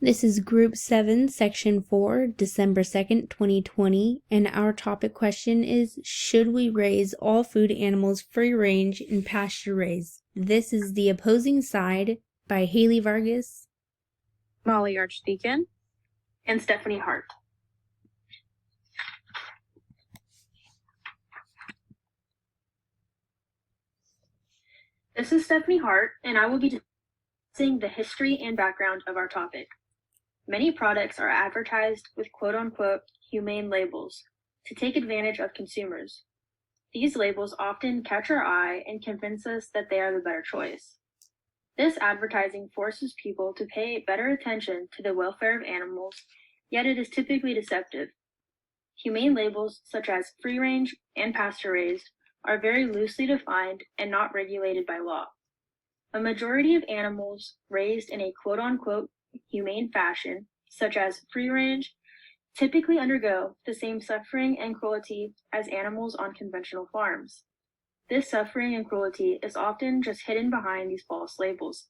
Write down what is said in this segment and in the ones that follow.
This is Group 7, Section 4, December 2nd, 2020, and our topic question is, should we raise all food animals free range and pasture raised? This is The Opposing Side by Haley Vargas, Molly Archdeacon, and Stephanie Hart. This is Stephanie Hart, and I will be discussing the history and background of our topic. Many products are advertised with quote-unquote humane labels to take advantage of consumers. These labels often catch our eye and convince us that they are the better choice. This advertising forces people to pay better attention to the welfare of animals, yet it is typically deceptive. Humane labels such as free range and pasture raised are very loosely defined and not regulated by law. A majority of animals raised in a quote-unquote humane fashion, such as free range, typically undergo the same suffering and cruelty as animals on conventional farms. This suffering and cruelty is often just hidden behind these false labels.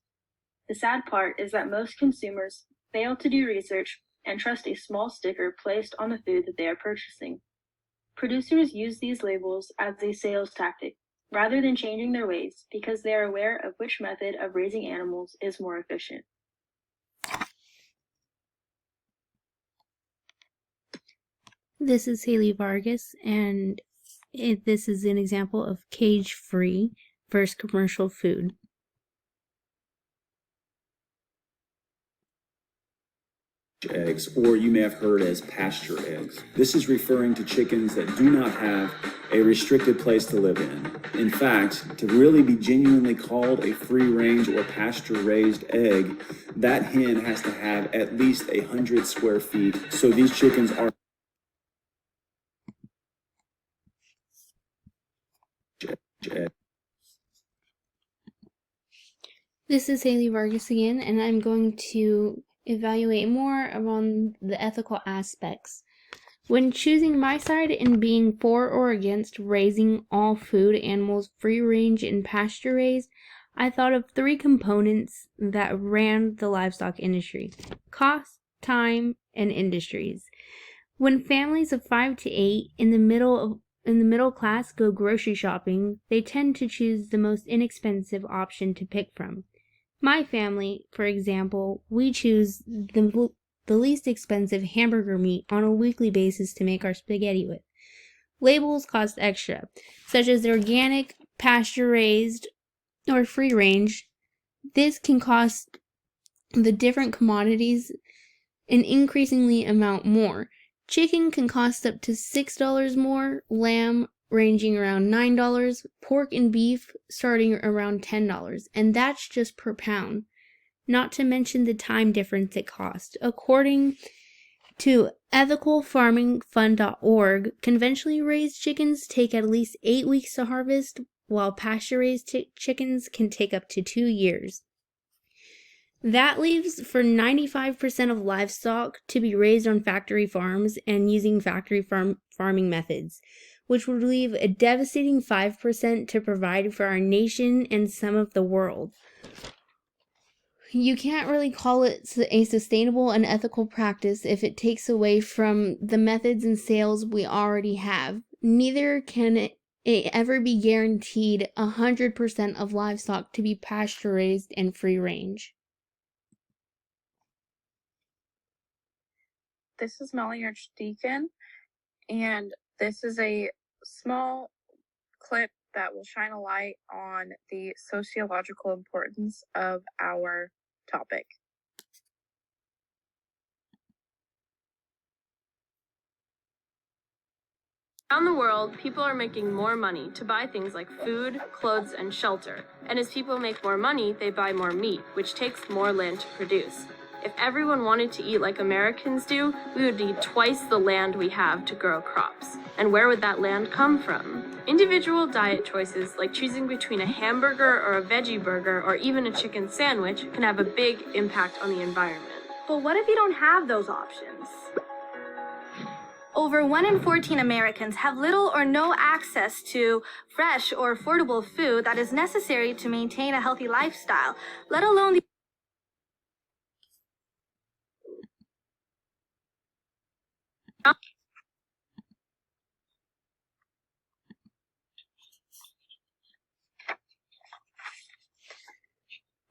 The sad part is that most consumers fail to do research and trust a small sticker placed on the food that they are purchasing. Producers use these labels as a sales tactic rather than changing their ways because they are aware of which method of raising animals is more efficient. This is Haley Vargas, and this is an example of cage-free versus commercial food. Eggs, or you may have heard as pasture eggs. This is referring to chickens that do not have a restricted place to live in. In fact, to really be genuinely called a free-range or pasture-raised egg, that hen has to have at least 100 square feet. So these chickens are This is Haley Vargas again, and I'm going to evaluate more on the ethical aspects. When choosing my side in being for or against raising all food animals free range and pasture raised, I thought of three components that ran the livestock industry: cost, time, and industries. When families of 5 to 8 in the middle class go grocery shopping, they tend to choose the most inexpensive option to pick from. My family, for example, we choose the least expensive hamburger meat on a weekly basis to make our spaghetti with. Labels cost extra, such as organic, pasture-raised, or free-range. This can cost the different commodities an increasingly amount more. Chicken can cost up to $6 more, lamb ranging around $9, pork and beef starting around $10, and that's just per pound. Not to mention the time difference it costs. According to ethicalfarmingfund.org, conventionally raised chickens take at least 8 weeks to harvest, while pasture-raised chickens can take up to 2 years. That leaves for 95% of livestock to be raised on factory farms and using factory farming methods, which would leave a devastating 5% to provide for our nation and some of the world. You can't really call it a sustainable and ethical practice if it takes away from the methods and sales we already have. Neither can it ever be guaranteed 100% of livestock to be pasture-raised and free-range. This is Molly Archdeacon, and this is a small clip that will shine a light on the sociological importance of our topic. Around the world, people are making more money to buy things like food, clothes, and shelter. And as people make more money, they buy more meat, which takes more land to produce. If everyone wanted to eat like Americans do, we would need twice the land we have to grow crops. And where would that land come from? Individual diet choices, like choosing between a hamburger or a veggie burger or even a chicken sandwich, can have a big impact on the environment. But what if you don't have those options? Over 1 in 14 Americans have little or no access to fresh or affordable food that is necessary to maintain a healthy lifestyle, let alone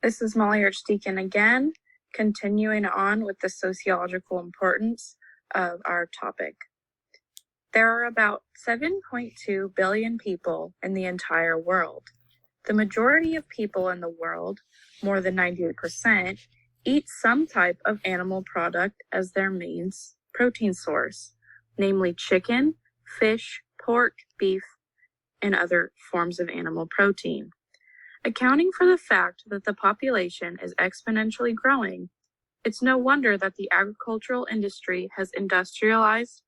This is Molly Archdeacon again, continuing on with the sociological importance of our topic. There are about 7.2 billion people in the entire world. The majority of people in the world, more than 98%, eat some type of animal product as their main protein source, namely chicken, fish, pork, beef, and other forms of animal protein. Accounting for the fact that the population is exponentially growing, it's no wonder that the agricultural industry has industrialized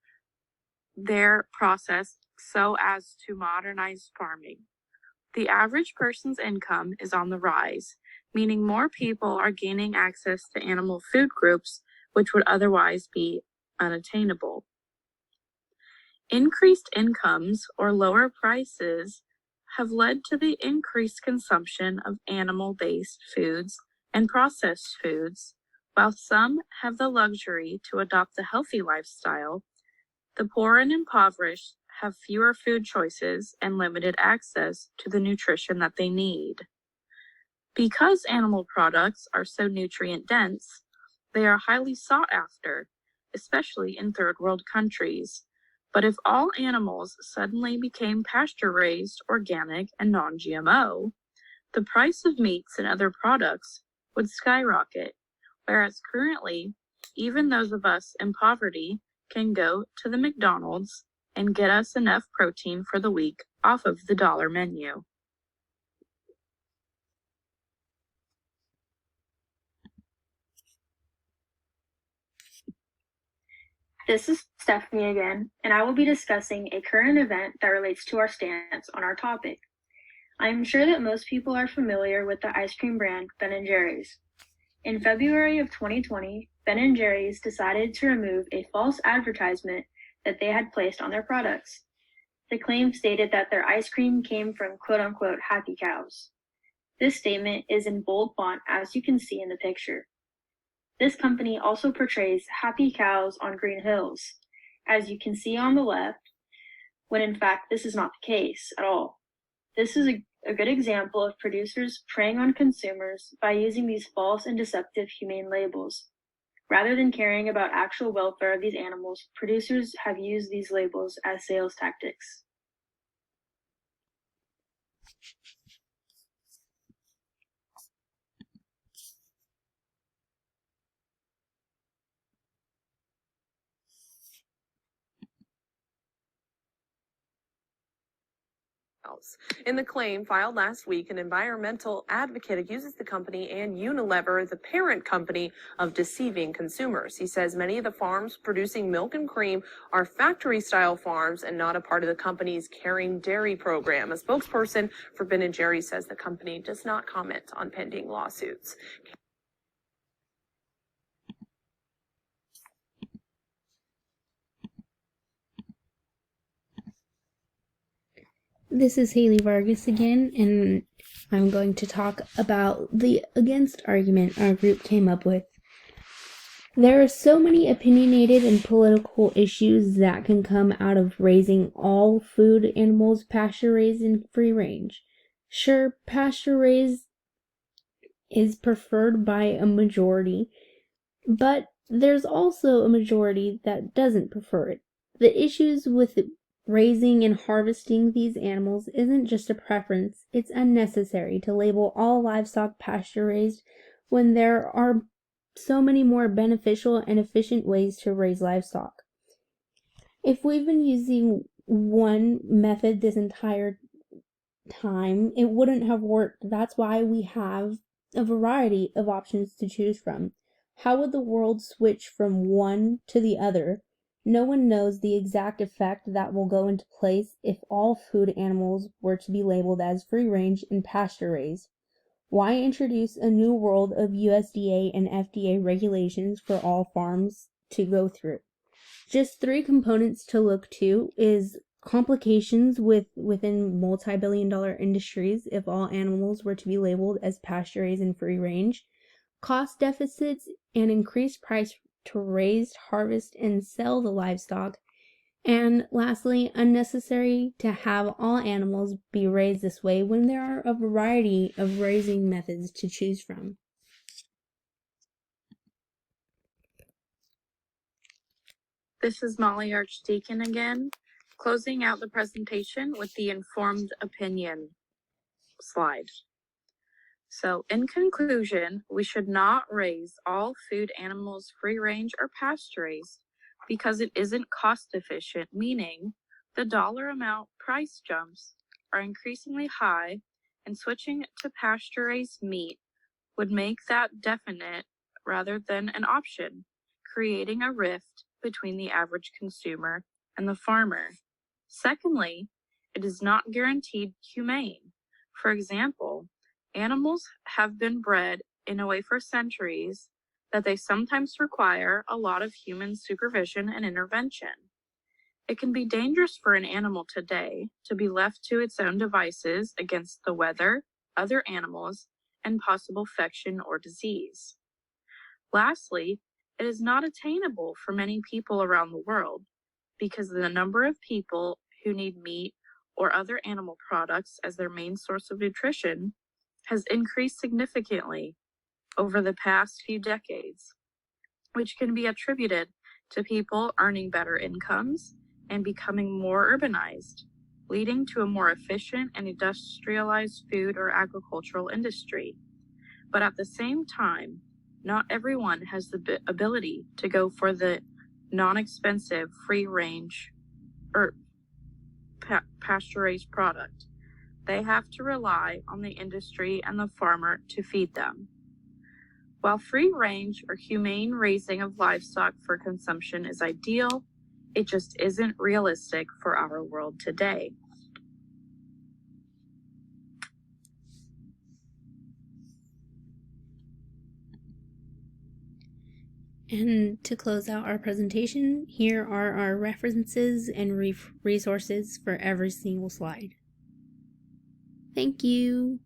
their process so as to modernize farming. The average person's income is on the rise, meaning more people are gaining access to animal food groups which would otherwise be unattainable. Increased incomes or lower prices have led to the increased consumption of animal-based foods and processed foods. While some have the luxury to adopt a healthy lifestyle, the poor and impoverished have fewer food choices and limited access to the nutrition that they need. Because animal products are so nutrient dense, they are highly sought after, especially in third world countries. But if all animals suddenly became pasture-raised, organic, and non-GMO, the price of meats and other products would skyrocket, whereas currently, even those of us in poverty can go to the McDonald's and get us enough protein for the week off of the dollar menu. This is Stephanie again, and I will be discussing a current event that relates to our stance on our topic. I am sure that most people are familiar with the ice cream brand Ben & Jerry's. In February of 2020, Ben & Jerry's decided to remove a false advertisement that they had placed on their products. The claim stated that their ice cream came from quote-unquote happy cows. This statement is in bold font, as you can see in the picture. This company also portrays happy cows on green hills, as you can see on the left, when in fact this is not the case at all. This is a good example of producers preying on consumers by using these false and deceptive humane labels. Rather than caring about actual welfare of these animals, producers have used these labels as sales tactics. In the claim filed last week, an environmental advocate accuses the company and Unilever, the parent company, of deceiving consumers. He says many of the farms producing milk and cream are factory-style farms and not a part of the company's Caring Dairy program. A spokesperson for Ben & Jerry's says the company does not comment on pending lawsuits. This is Haley Vargas again, and I'm going to talk about the against argument our group came up with. There are so many opinionated and political issues that can come out of raising all food animals pasture-raised and free-range. Sure, pasture-raised is preferred by a majority, but there's also a majority that doesn't prefer it. The issues with raising and harvesting these animals isn't just a preference, it's unnecessary to label all livestock pasture-raised when there are so many more beneficial and efficient ways to raise livestock. If we've been using one method this entire time, it wouldn't have worked. That's why we have a variety of options to choose from. How would the world switch from one to the other? No one knows the exact effect that will go into place if all food animals were to be labeled as free-range and pasture-raised. Why introduce a new world of USDA and FDA regulations for all farms to go through? Just 3 components to look to is complications within multi-billion-dollar industries if all animals were to be labeled as pasture-raised and free-range, cost deficits and increased price to raise, harvest, and sell the livestock. And lastly, unnecessary to have all animals be raised this way when there are a variety of raising methods to choose from. This is Molly Archdeacon again, closing out the presentation with the informed opinion slide. So in conclusion, we should not raise all food animals free range or pasture raised because it isn't cost efficient, meaning the dollar amount price jumps are increasingly high, and switching to pasture raised meat would make that definite rather than an option, creating a rift between the average consumer and the farmer. Secondly, it is not guaranteed humane. For example, animals have been bred in a way for centuries that they sometimes require a lot of human supervision and intervention. It can be dangerous for an animal today to be left to its own devices against the weather, other animals, and possible infection or disease. Lastly, it is not attainable for many people around the world because the number of people who need meat or other animal products as their main source of nutrition has increased significantly over the past few decades, which can be attributed to people earning better incomes and becoming more urbanized, leading to a more efficient and industrialized food or agricultural industry. But at the same time, not everyone has the ability to go for the non-expensive free range or pasture-raised product. They have to rely on the industry and the farmer to feed them. While free range or humane raising of livestock for consumption is ideal, it just isn't realistic for our world today. And to close out our presentation, here are our references and resources for every single slide. Thank you.